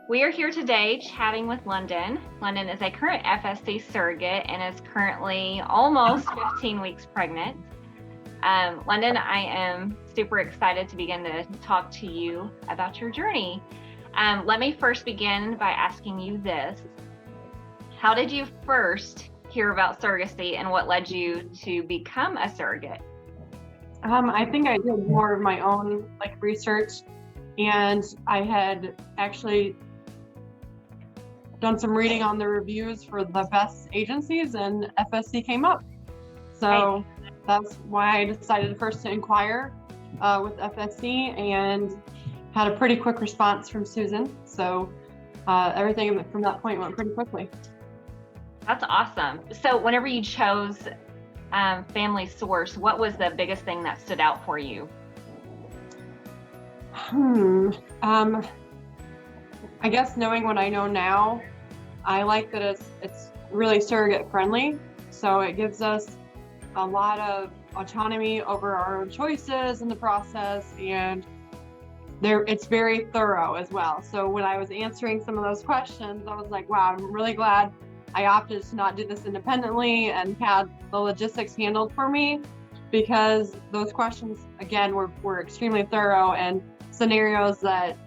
We are here today chatting with London. London is a current FSC surrogate and is currently almost 15 weeks pregnant. London, I am super excited to begin to talk to you about your journey. Let me first begin by asking you this. How did you first hear about surrogacy and what led you to become a surrogate? I think I did more of my own research, and I had actually done some reading on the reviews for the best agencies, and FSC came up. So that's why I decided first to inquire with FSC, and had a pretty quick response from Susan. So everything from that point went pretty quickly. That's awesome. So whenever you chose family source, what was the biggest thing that stood out for you? I guess knowing what I know now, I like that it's really surrogate friendly. So it gives us a lot of autonomy over our own choices in the process, and it's very thorough as well. So when I was answering some of those questions, I was like, wow, I'm really glad I opted to not do this independently and had the logistics handled for me, because those questions, again, were extremely thorough and scenarios that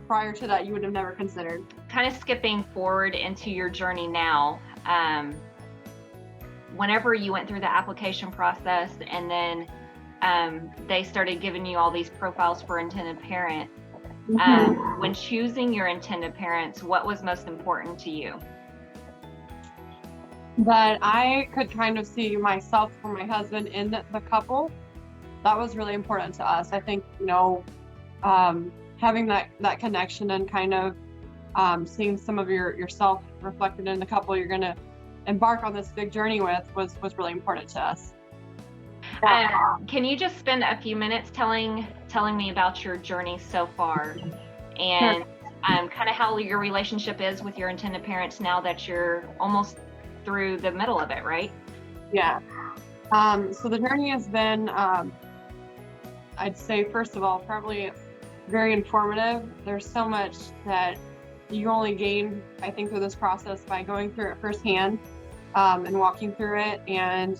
prior to that you would have never considered. Kind of skipping forward into your journey now, whenever you went through the application process and then they started giving you all these profiles for intended parent, when choosing your intended parents, what was most important to you? That I could kind of see myself or my husband in the couple. That was really important to us. I think, having that connection and kind of seeing some of yourself reflected in the couple you're going to embark on this big journey with was really important to us. Can you just spend a few minutes telling me about your journey so far, and kind of how your relationship is with your intended parents now that you're almost through the middle of it, right? Yeah. So the journey has been, I'd say, first of all, probably very informative. There's so much that you only gain, I think, through this process by going through it firsthand and walking through it. And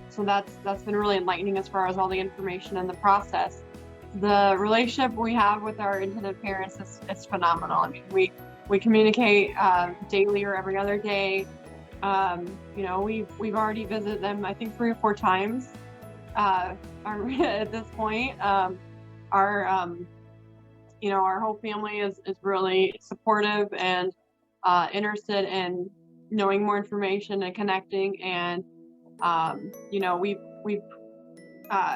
so that's been really enlightening as far as all the information and the process. The relationship we have with our intended parents is phenomenal. I mean, we communicate daily or every other day. We've already visited them, I think, 3 or 4 times at this point. Our whole family is really supportive and interested in knowing more information and connecting. And we've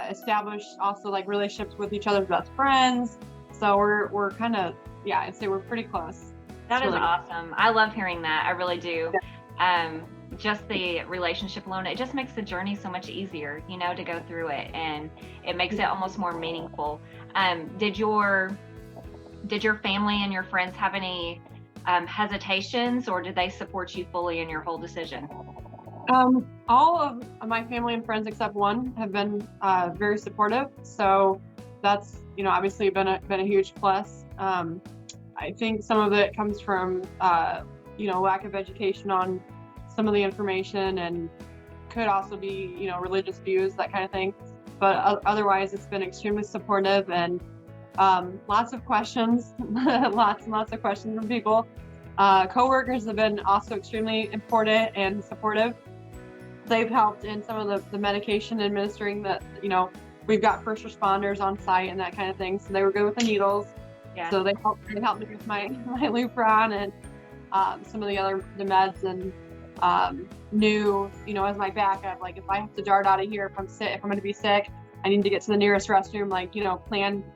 established also relationships with each other's best friends. So we're kind of, I'd say we're pretty close. That is awesome. I love hearing that. I really do. Just the relationship alone, it just makes the journey so much easier, to go through it, and it makes it almost more meaningful. Did your family and your friends have any hesitations, or did they support you fully in your whole decision? All of my family and friends except one have been very supportive. So that's, obviously been a huge plus. I think some of it comes from, lack of education on some of the information, and could also be, religious views, that kind of thing. But otherwise, it's been extremely supportive, and lots of questions, lots and lots of questions from people. Coworkers have been also extremely important and supportive. They've helped in some of the medication administering that, we've got first responders on site and that kind of thing. So they were good with the needles. Yeah. So they helped me with my Lupron and some of the meds, and knew, as my backup, if I have to dart out of here, if I'm going to be sick, I need to get to the nearest restroom,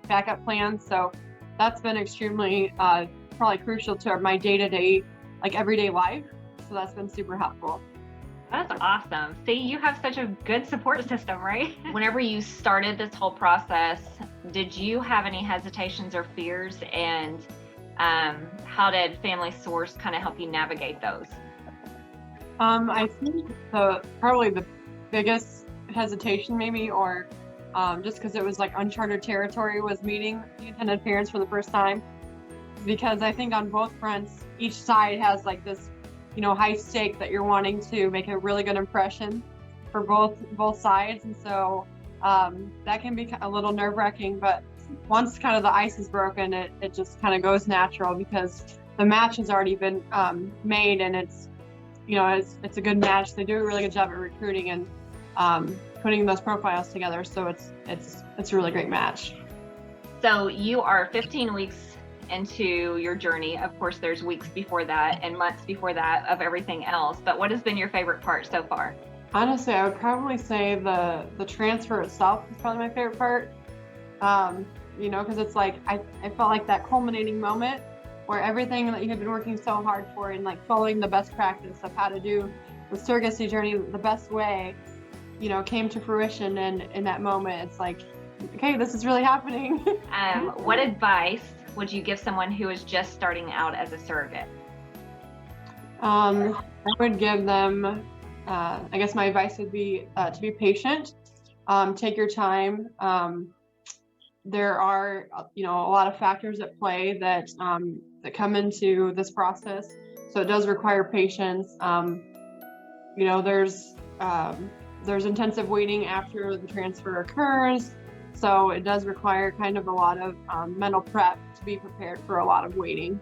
backup plans. So that's been extremely probably crucial to my day-to-day, everyday life. So that's been super helpful. That's awesome. See, you have such a good support system, right? Whenever you started this whole process, did you have any hesitations or fears, and how did Family Source kind of help you navigate those? I think probably the biggest hesitation maybe, or just because it was uncharted territory, was meeting the intended parents for the first time. because I think on both fronts, each side has like this, high stake that you're wanting to make a really good impression for both sides, and so that can be a little nerve-wracking. But once kind of the ice is broken, it just kind of goes natural because the match has already been made, and it's a good match. They do a really good job at recruiting and putting those profiles together, so it's a really great match. So you are 15 weeks into your journey. Of course, there's weeks before that and months before that of everything else, but what has been your favorite part so far? Honestly, I would probably say the transfer itself is probably my favorite part. Because it's like I felt like that culminating moment where everything that you had been working so hard for and like following the best practice of how to do the surrogacy journey the best way, came to fruition. And in that moment, it's like, okay, this is really happening. What advice would you give someone who is just starting out as a surrogate? I would give them, I guess my advice would be to be patient, take your time. There are, a lot of factors at play that come into this process, so it does require patience. There's intensive waiting after the transfer occurs, so it does require kind of a lot of mental prep to be prepared for a lot of waiting.